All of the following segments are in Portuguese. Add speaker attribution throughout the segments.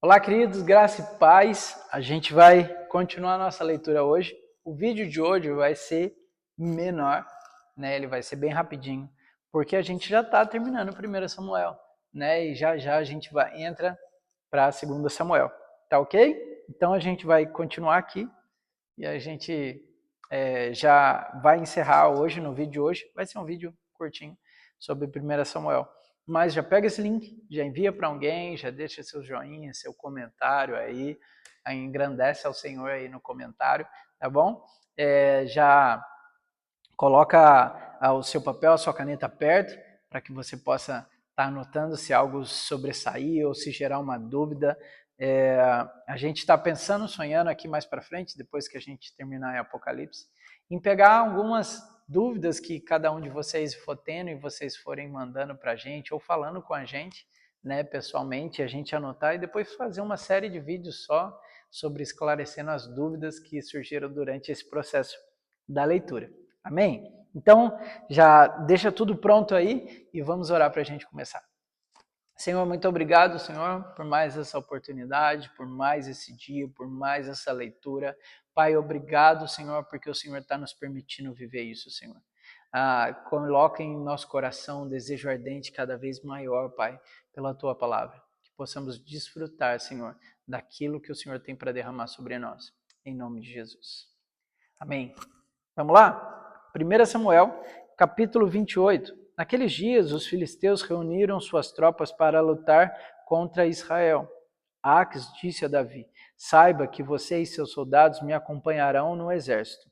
Speaker 1: Olá, queridos, graça e paz. A gente vai continuar a nossa leitura hoje. O vídeo de hoje vai ser menor, né? Ele vai ser bem rapidinho, porque a gente já está terminando o 1 Samuel, né? E já a gente entra para 2 Samuel, tá ok? Então a gente vai continuar aqui e a gente já vai encerrar hoje, no vídeo de hoje. Vai ser um vídeo curtinho sobre 1 Samuel. Mas já pega esse link, já envia para alguém, já deixa seu joinha, seu comentário aí engrandece ao Senhor aí no comentário, tá bom? Já coloca o seu papel, a sua caneta perto, para que você possa estar anotando se algo sobressair ou se gerar uma dúvida. A gente está pensando, sonhando aqui mais para frente, depois que a gente terminar em Apocalipse, em pegar algumas dúvidas que cada um de vocês for tendo e vocês forem mandando para a gente ou falando com a gente, né, pessoalmente, a gente anotar e depois fazer uma série de vídeos só sobre esclarecendo as dúvidas que surgiram durante esse processo da leitura. Amém? Então, já deixa tudo pronto aí e vamos orar para a gente começar. Senhor, muito obrigado, Senhor, por mais essa oportunidade, por mais esse dia, por mais essa leitura. Pai, obrigado, Senhor, porque o Senhor está nos permitindo viver isso, Senhor. Coloca em nosso coração um desejo ardente cada vez maior, Pai, pela Tua palavra. Que possamos desfrutar, Senhor, daquilo que o Senhor tem para derramar sobre nós. Em nome de Jesus. Amém. Vamos lá? 1 Samuel, capítulo 28. Naqueles dias, os filisteus reuniram suas tropas para lutar contra Israel. Aques disse a Davi: saiba que você e seus soldados me acompanharão no exército.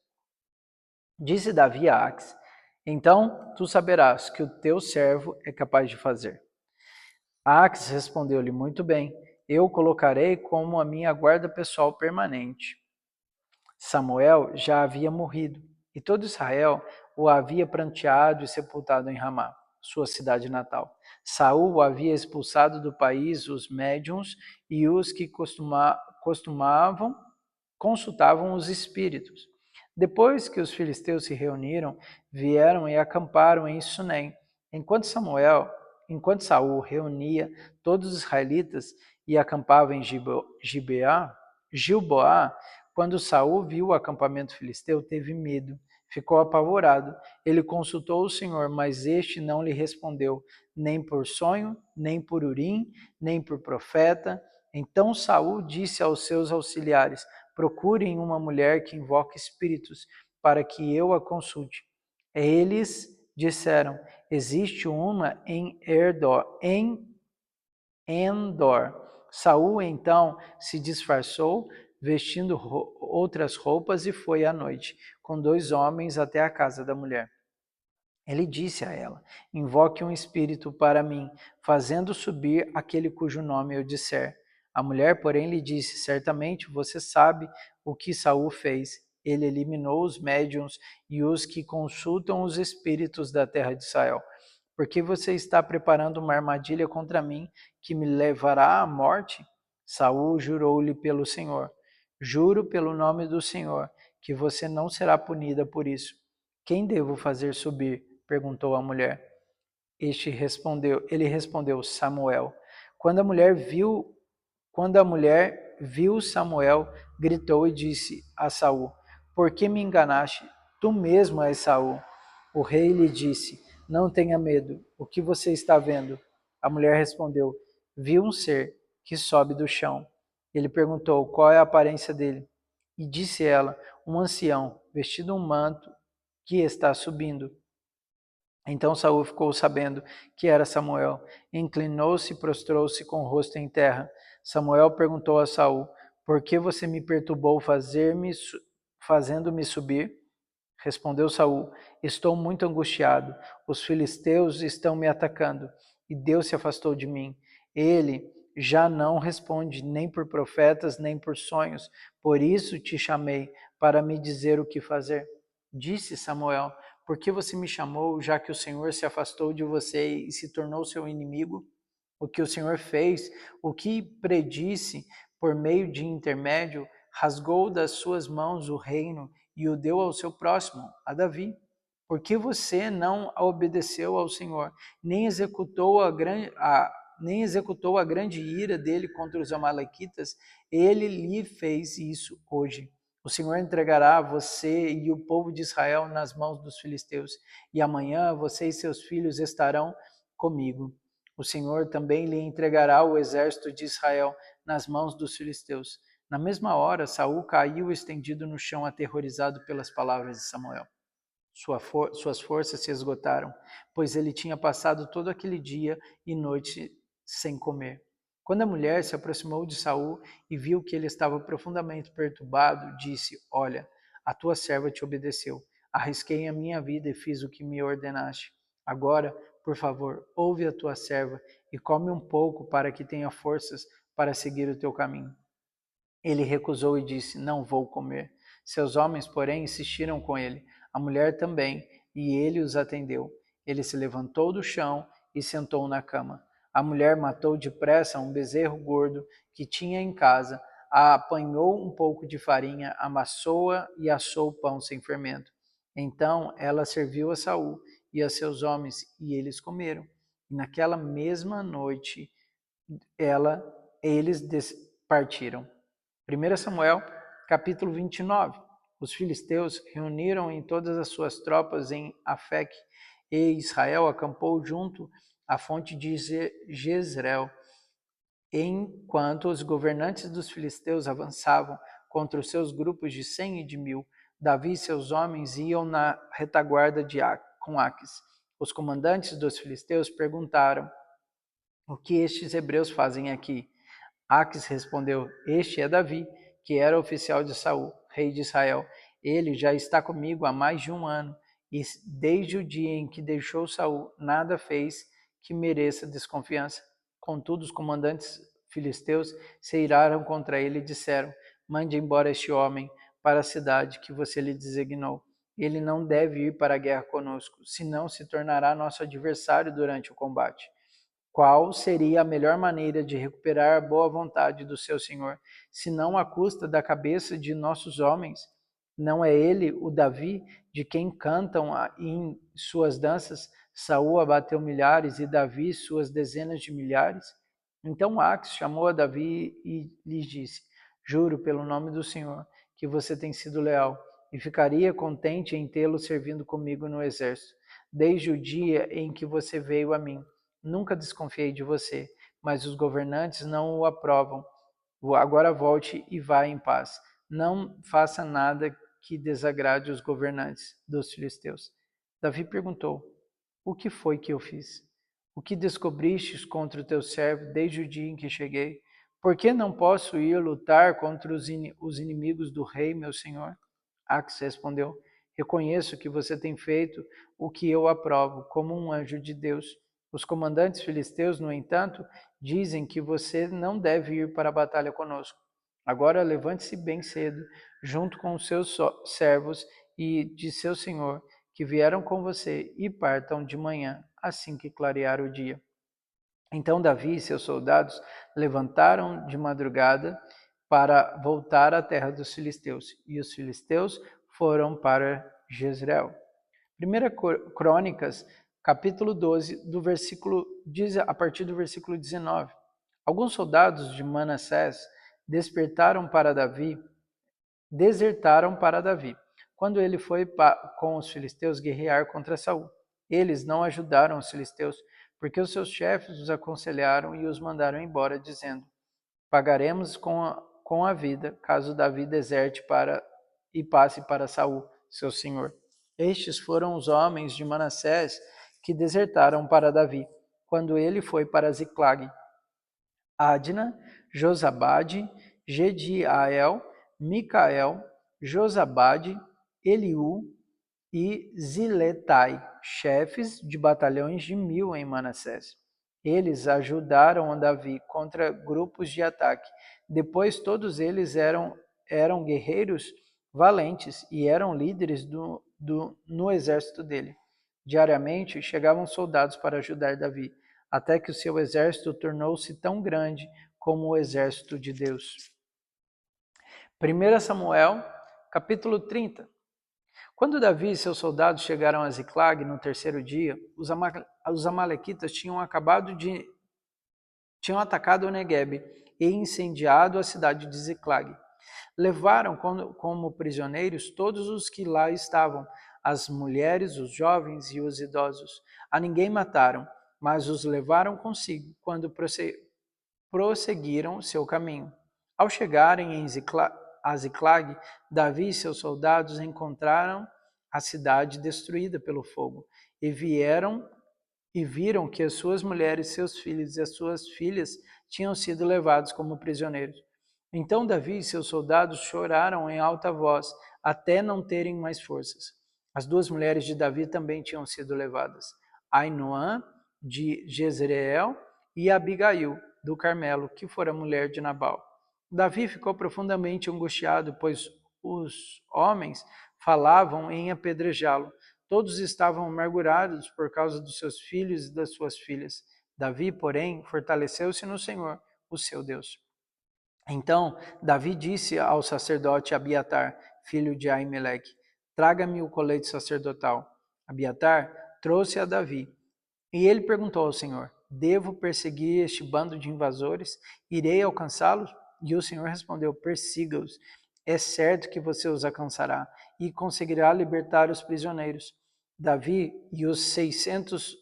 Speaker 1: Disse Davi a Aques: então tu saberás que o teu servo é capaz de fazer. Aques respondeu-lhe: muito bem, eu o colocarei como a minha guarda pessoal permanente. Samuel já havia morrido, e todo Israel o havia pranteado e sepultado em Ramá, sua cidade natal. Saul havia expulsado do país os médiuns e os que consultavam os espíritos. Depois que os filisteus se reuniram, vieram e acamparam em Sunem. Enquanto Saul reunia todos os israelitas e acampava em Gilboá, quando Saul viu o acampamento filisteu, teve medo, ficou apavorado. Ele consultou o Senhor, mas este não lhe respondeu, nem por sonho, nem por urim, nem por profeta. Então Saul disse aos seus auxiliares: procurem uma mulher que invoque espíritos, para que eu a consulte. Eles disseram: existe uma em Endor. Saul então se disfarçou, vestindo outras roupas, e foi à noite, com 2 homens, até a casa da mulher. Ele disse a ela: invoque um espírito para mim, fazendo subir aquele cujo nome eu disser. A mulher, porém, lhe disse: certamente você sabe o que Saul fez. Ele eliminou os médiuns e os que consultam os espíritos da terra de Israel. Porque você está preparando uma armadilha contra mim que me levará à morte? Saul jurou-lhe pelo Senhor: juro pelo nome do Senhor que você não será punida por isso. Quem devo fazer subir? Perguntou a mulher. Ele respondeu: Samuel. Quando a mulher viu Samuel, gritou e disse a Saul: por que me enganaste? Tu mesmo és Saul. O rei lhe disse: não tenha medo. O que você está vendo? A mulher respondeu: vi um ser que sobe do chão. Ele perguntou: qual é a aparência dele? E disse ela: um ancião, vestido um manto, que está subindo. Então Saul ficou sabendo que era Samuel. Inclinou-se e prostrou-se com o rosto em terra. Samuel perguntou a Saul: por que você me perturbou fazendo-me subir? Respondeu Saul: estou muito angustiado. Os filisteus estão me atacando, e Deus se afastou de mim. Ele já não responde nem por profetas, nem por sonhos. Por isso te chamei, para me dizer o que fazer. Disse Samuel: por que você me chamou, já que o Senhor se afastou de você e se tornou seu inimigo? O que o Senhor fez, o que predisse por meio de intermédio, rasgou das suas mãos o reino e o deu ao seu próximo, a Davi. Por que você não obedeceu ao Senhor, nem executou nem executou a grande ira dele contra os amalequitas, ele lhe fez isso hoje. O Senhor entregará você e o povo de Israel nas mãos dos filisteus, e amanhã você e seus filhos estarão comigo. O Senhor também lhe entregará o exército de Israel nas mãos dos filisteus. Na mesma hora, Saul caiu estendido no chão, aterrorizado pelas palavras de Samuel. Suas forças se esgotaram, pois ele tinha passado todo aquele dia e noite sem comer. Quando a mulher se aproximou de Saul e viu que ele estava profundamente perturbado, disse: Olha, a tua serva te obedeceu. Arrisquei a minha vida e fiz o que me ordenaste. Agora, por favor, ouve a tua serva e come um pouco para que tenha forças para seguir o teu caminho. Ele recusou e disse: Não vou comer. Seus homens, porém, insistiram com ele, a mulher também, e ele os atendeu. Ele se levantou do chão e sentou na cama. A mulher matou depressa um bezerro gordo que tinha em casa, apanhou um pouco de farinha, amassou-a e assou o pão sem fermento. Então ela serviu a Saul e a seus homens, e eles comeram. E naquela mesma noite eles partiram. 1 Samuel, capítulo 29. Os filisteus reuniram em todas as suas tropas em Afeque, e Israel acampou junto à fonte de Jezreel. Enquanto os governantes dos filisteus avançavam contra os seus grupos de 100 e de 1000, Davi e seus homens iam na retaguarda com Aques. Os comandantes dos filisteus perguntaram: O que estes hebreus fazem aqui? Aques respondeu: Este é Davi, que era oficial de Saul, rei de Israel. Ele já está comigo há mais de 1 ano, e desde o dia em que deixou Saul, nada fez que mereça desconfiança. Contudo, os comandantes filisteus se iraram contra ele e disseram: Mande embora este homem para a cidade que você lhe designou. Ele não deve ir para a guerra conosco, senão se tornará nosso adversário durante o combate. Qual seria a melhor maneira de recuperar a boa vontade do seu senhor, se não à custa da cabeça de nossos homens? Não é ele o Davi, de quem cantam em suas danças, Saul abateu milhares e Davi suas dezenas de milhares? Então Aques chamou a Davi e lhe disse: Juro pelo nome do Senhor que você tem sido leal, e ficaria contente em tê-lo servindo comigo no exército, desde o dia em que você veio a mim. Nunca desconfiei de você, mas os governantes não o aprovam. Agora volte e vá em paz. Não faça nada que desagrade os governantes dos filisteus. Davi perguntou: O que foi que eu fiz? O que descobristes contra o teu servo desde o dia em que cheguei? Por que não posso ir lutar contra os inimigos do rei, meu senhor? Aques respondeu: Reconheço que você tem feito o que eu aprovo, como um anjo de Deus. Os comandantes filisteus, no entanto, dizem que você não deve ir para a batalha conosco. Agora levante-se bem cedo, junto com os seus servos e de seu senhor, que vieram com você, e partam de manhã, assim que clarear o dia. Então Davi e seus soldados levantaram de madrugada para voltar à terra dos filisteus, e os filisteus foram para Jezreel. 1 Crônicas, capítulo 12, a partir do versículo 19. Alguns soldados de Manassés desertaram para Davi, quando ele foi com os filisteus guerrear contra Saul. Eles não ajudaram os filisteus, porque os seus chefes os aconselharam e os mandaram embora, dizendo: Pagaremos com a vida, caso Davi deserte e passe para Saul, seu senhor. Estes foram os homens de Manassés que desertaram para Davi, quando ele foi para Ziclag: Adna, Josabade, Gediael, Micael, Josabade, Eliú e Ziletai, chefes de batalhões de 1000 em Manassés. Eles ajudaram a Davi contra grupos de ataque. Depois todos eles eram guerreiros valentes e eram líderes no exército dele. Diariamente chegavam soldados para ajudar Davi, até que o seu exército tornou-se tão grande como o exército de Deus. 1 Samuel, capítulo 30. Quando Davi e seus soldados chegaram a Ziclag no terceiro dia, os amalequitas tinham acabado de tinham atacado o Neguebe e incendiado a cidade de Ziclag. Levaram como prisioneiros todos os que lá estavam, as mulheres, os jovens e os idosos. A ninguém mataram, mas os levaram consigo quando prosseguiram seu caminho. Ao chegarem a Ziclag, Davi e seus soldados encontraram a cidade destruída pelo fogo e viram que as suas mulheres, seus filhos e as suas filhas tinham sido levados como prisioneiros. Então Davi e seus soldados choraram em alta voz, até não terem mais forças. As duas mulheres de Davi também tinham sido levadas, Ainoã, de Jezreel, e Abigail, do Carmelo, que fora mulher de Nabal. Davi ficou profundamente angustiado, pois os homens falavam em apedrejá-lo. Todos estavam amargurados por causa dos seus filhos e das suas filhas. Davi, porém, fortaleceu-se no Senhor, o seu Deus. Então Davi disse ao sacerdote Abiatar, filho de Aimeleque: traga-me o colete sacerdotal. Abiatar trouxe a Davi. E ele perguntou ao Senhor: devo perseguir este bando de invasores? Irei alcançá-los? E o Senhor respondeu: persiga-os. É certo que você os alcançará e conseguirá libertar os prisioneiros. Davi e os 600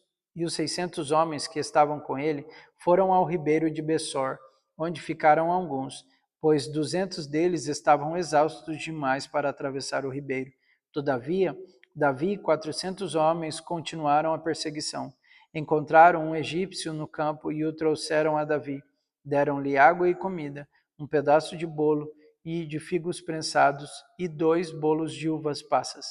Speaker 1: homens que estavam com ele foram ao ribeiro de Bessor, onde ficaram alguns, pois 200 deles estavam exaustos demais para atravessar o ribeiro. Todavia, Davi e 400 homens continuaram a perseguição. Encontraram um egípcio no campo e o trouxeram a Davi. Deram-lhe água e comida, um pedaço de bolo e de figos prensados e 2 bolos de uvas passas.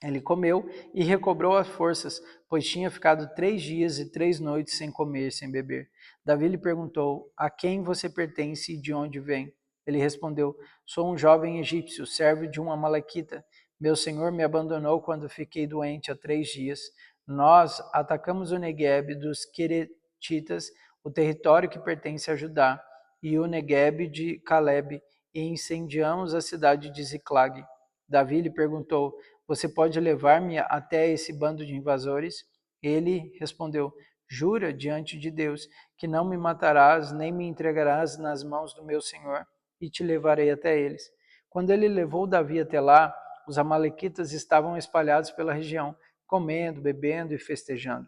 Speaker 1: Ele comeu e recobrou as forças, pois tinha ficado 3 dias e 3 noites sem comer e sem beber. Davi lhe perguntou: a quem você pertence e de onde vem? Ele respondeu: sou um jovem egípcio, servo de um amalequita. Meu senhor me abandonou quando fiquei doente há 3 dias. Nós atacamos o Neguebe dos Queretitas, o território que pertence a Judá, e o Neguebe de Caleb, e incendiamos a cidade de Ziclag. Davi lhe perguntou: você pode levar-me até esse bando de invasores? Ele respondeu: jura diante de Deus que não me matarás nem me entregarás nas mãos do meu senhor, e te levarei até eles. Quando ele levou Davi até lá, os amalequitas estavam espalhados pela região, comendo, bebendo e festejando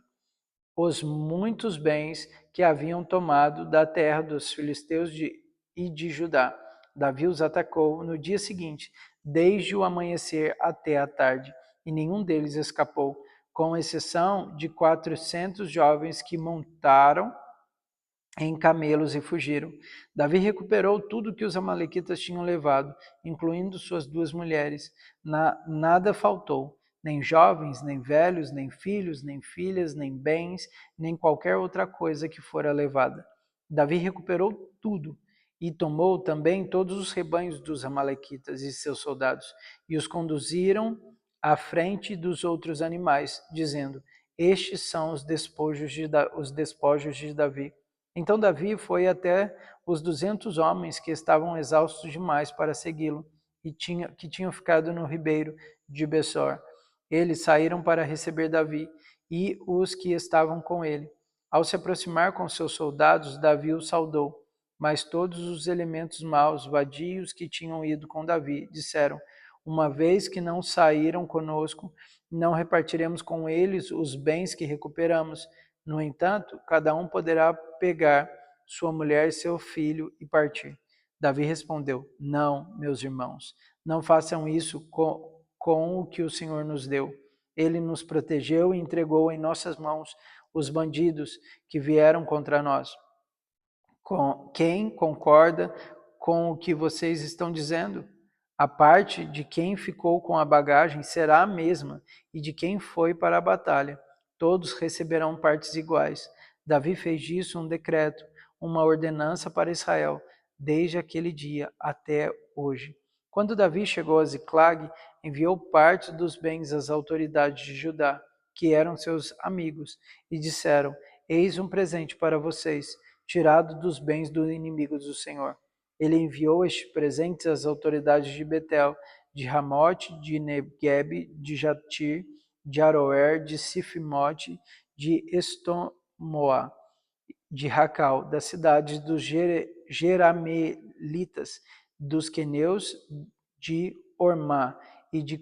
Speaker 1: os muitos bens que haviam tomado da terra dos filisteus e de Judá. Davi os atacou no dia seguinte, desde o amanhecer até a tarde, e nenhum deles escapou, com exceção de 400 jovens que montaram em camelos e fugiram. Davi recuperou tudo que os amalequitas tinham levado, incluindo suas 2 mulheres. Nada faltou, nem jovens, nem velhos, nem filhos, nem filhas, nem bens, nem qualquer outra coisa que fora levada. Davi recuperou tudo e tomou também todos os rebanhos dos amalequitas e seus soldados, e os conduziram à frente dos outros animais, dizendo: estes são os despojos de Davi. Então Davi foi até os 200 homens que estavam exaustos demais para segui-lo e que tinham ficado no ribeiro de Bessor. Eles saíram para receber Davi e os que estavam com ele. Ao se aproximar com seus soldados, Davi os saudou. Mas todos os elementos maus, vadios que tinham ido com Davi, disseram: uma vez que não saíram conosco, não repartiremos com eles os bens que recuperamos. No entanto, cada um poderá pegar sua mulher e seu filho e partir. Davi respondeu: não, meus irmãos, não façam isso com o que o Senhor nos deu. Ele nos protegeu e entregou em nossas mãos os bandidos que vieram contra nós. Quem concorda com o que vocês estão dizendo? A parte de quem ficou com a bagagem será a mesma, e de quem foi para a batalha. Todos receberão partes iguais. Davi fez disso um decreto, uma ordenança para Israel, desde aquele dia até hoje. Quando Davi chegou a Ziclag, enviou parte dos bens às autoridades de Judá, que eram seus amigos, e disseram: eis um presente para vocês, tirado dos bens dos inimigos do Senhor. Ele enviou estes presentes às autoridades de Betel, de Ramote, de Neguebe, de Jatir, de Aroer, de Sifimote, de Estomoa de Racal, das cidades dos Jeramelitas, dos queneus de Ormá e de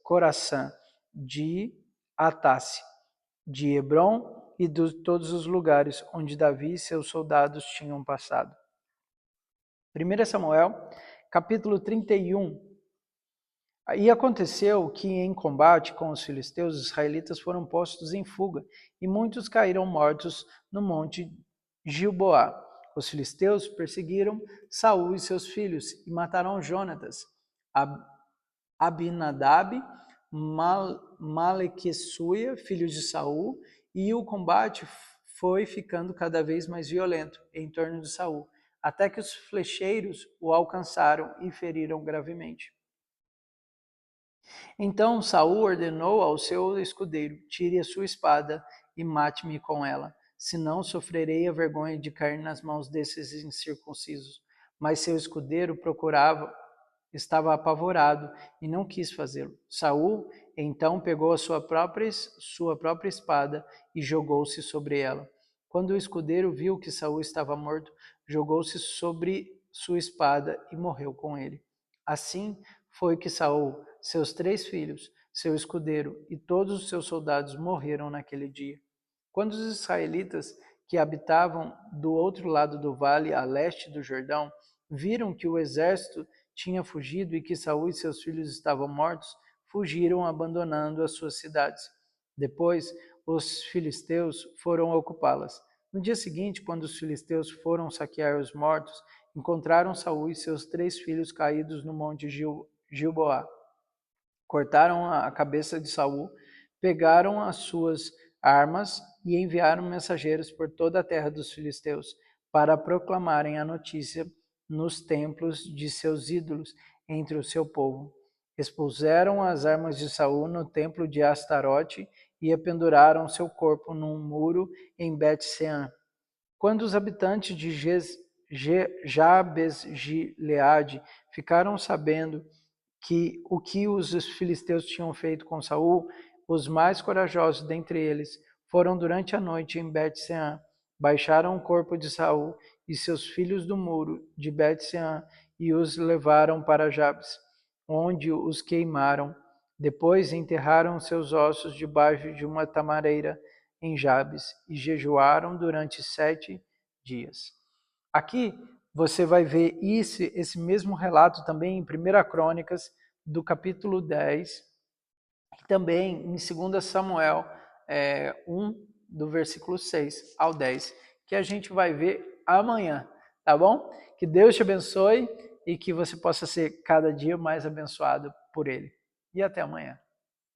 Speaker 1: Coraçã, de Atasse, de Hebron e de todos os lugares onde Davi e seus soldados tinham passado. 1 Samuel, capítulo 31. E aconteceu que em combate com os filisteus, os israelitas foram postos em fuga, e muitos caíram mortos no monte Gilboá. Os filisteus perseguiram Saul e seus filhos e mataram Jonatas, Abinadab, Malequessuia, filhos de Saul, e o combate foi ficando cada vez mais violento em torno de Saul, até que os flecheiros o alcançaram e feriram gravemente. Então Saul ordenou ao seu escudeiro: tire a sua espada e mate-me com ela, senão sofrerei a vergonha de cair nas mãos desses incircuncisos. Mas seu escudeiro estava apavorado e não quis fazê-lo. Saul então pegou a sua própria espada e jogou-se sobre ela. Quando o escudeiro viu que Saul estava morto, jogou-se sobre sua espada e morreu com ele. Assim foi que Saul, seus 3 filhos, seu escudeiro e todos os seus soldados morreram naquele dia. Quando os israelitas que habitavam do outro lado do vale, a leste do Jordão, viram que o exército tinha fugido e que Saul e seus filhos estavam mortos, fugiram abandonando as suas cidades. Depois, os filisteus foram ocupá-las. No dia seguinte, quando os filisteus foram saquear os mortos, encontraram Saul e seus 3 filhos caídos no monte Gilboá. Cortaram a cabeça de Saul, pegaram as suas armas e enviaram mensageiros por toda a terra dos filisteus para proclamarem a notícia nos templos de seus ídolos entre o seu povo. Expuseram as armas de Saul no templo de Astarote e penduraram seu corpo num muro em Bet-Sean. Quando os habitantes de Jabes-Gileade ficaram sabendo o que os filisteus tinham feito com Saul, os mais corajosos dentre eles foram durante a noite em Bet-Sean, baixaram o corpo de Saul e seus filhos do muro de Bet-Sean e os levaram para Jabes, onde os queimaram. Depois enterraram seus ossos debaixo de uma tamareira em Jabes e jejuaram durante 7 dias. Aqui você vai ver esse mesmo relato também em 1 Crônicas, do capítulo 10, e também em 2 Samuel 1, do versículo 6 ao 10, que a gente vai ver amanhã, tá bom? Que Deus te abençoe e que você possa ser cada dia mais abençoado por Ele. E até amanhã.